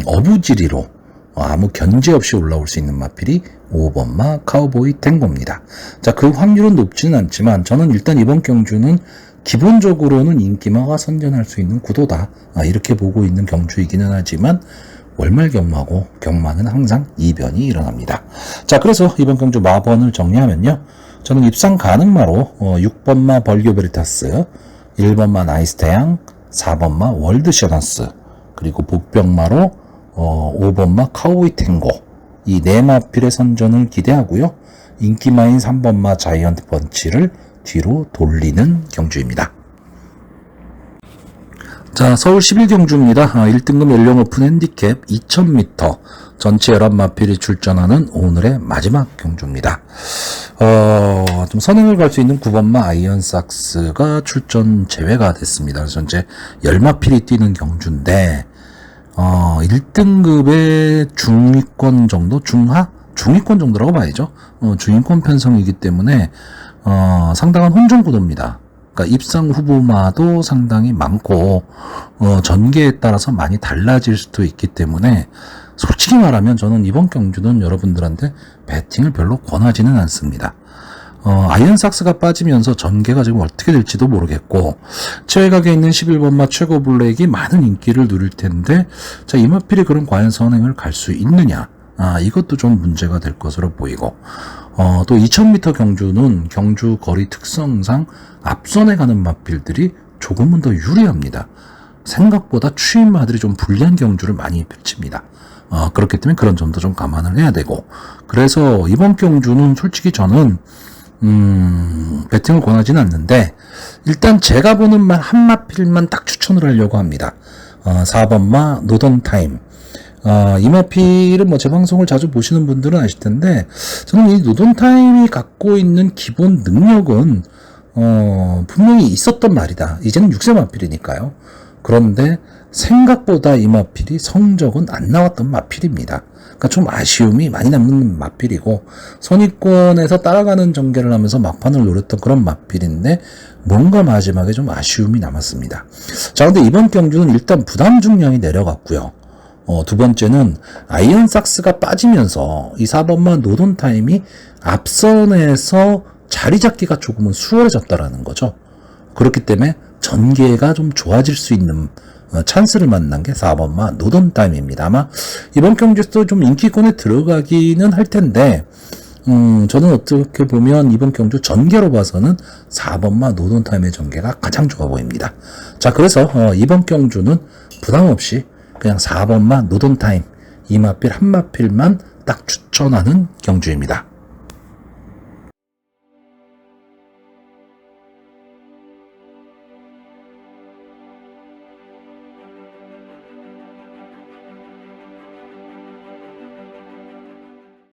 [SPEAKER 1] 어부지리로 아무 견제 없이 올라올 수 있는 마필이 5번마 카우보이 탱고입니다. 자, 그 확률은 높지는 않지만 저는 일단 이번 경주는 기본적으로는 인기마가 선전할 수 있는 구도다, 이렇게 보고 있는 경주이기는 하지만 월말 경마고 경마는 항상 이변이 일어납니다. 자, 그래서 이번 경주 마번을 정리하면요, 저는 입상 가능마로 6번마 벌기오 베리타스, 1번마 나이스테양, 4번마 월드셔넌스, 그리고 복병마로 5번마 카우보이 탱고, 이 네 마필의 선전을 기대하고요, 인기마인 3번마 자이언트 펀치를 뒤로 돌리는 경주입니다. 자, 서울 11경주입니다. 1등급 연령 오픈 핸디캡 2000m 전체 11마필이 출전하는 오늘의 마지막 경주입니다. 좀 선행을 갈 수 있는 9번마 아이언삭스가 출전 제외가 됐습니다. 그래서 현재 10마필이 뛰는 경주인데 1등급의 중위권 정도? 중위권 정도라고 봐야죠. 중위권 편성이기 때문에 상당한 혼종 구도입니다. 그러니까 입상 후보마도 상당히 많고 전개에 따라서 많이 달라질 수도 있기 때문에 솔직히 말하면 저는 이번 경주는 여러분들한테 배팅을 별로 권하지는 않습니다. 아이언삭스가 빠지면서 전개가 지금 어떻게 될지도 모르겠고, 최외곽에 있는 11번마 최고 블랙이 많은 인기를 누릴 텐데, 자, 이 마필이 그런 과연 선행을 갈 수 있느냐, 이것도 좀 문제가 될 것으로 보이고, 또 2000m 경주는 경주 거리 특성상 앞선에 가는 마필들이 조금은 더 유리합니다. 생각보다 추임마들이 좀 불리한 경주를 많이 펼칩니다. 그렇기 때문에 그런 점도 좀 감안을 해야 되고, 그래서 이번 경주는 솔직히 저는 배팅을 권하지는 않는데, 일단 제가 보는 한 마필만 딱 추천을 하려고 합니다. 4번마 노던타임. 이 마필은 제 방송을 자주 보시는 분들은 아실 텐데, 저는 이 노던타임이 갖고 있는 기본 능력은 분명히 있었던 말이다. 이제는 6세 마필이니까요. 그런데 생각보다 이 마필이 성적은 안 나왔던 마필입니다. 그러니까 좀 아쉬움이 많이 남는 마필이고, 선입권에서 따라가는 전개를 하면서 막판을 노렸던 그런 마필인데 뭔가 마지막에 좀 아쉬움이 남았습니다. 자, 근데 이번 경주는 일단 부담 중량이 내려갔고요. 두 번째는 아이언삭스가 빠지면서 이 4번만 노돈타임이 앞선에서 자리 잡기가 조금은 수월해졌다라는 거죠. 그렇기 때문에 전개가 좀 좋아질 수 있는 찬스를 만난 게 4번마 노던타임입니다. 아마 이번 경주에서도 좀 인기권에 들어가기는 할 텐데, 저는 어떻게 보면 이번 경주 전개로 봐서는 4번마 노던타임의 전개가 가장 좋아 보입니다. 자, 그래서 이번 경주는 부담 없이 그냥 4번마 노던타임 이 마필 한 마필만 딱 추천하는 경주입니다.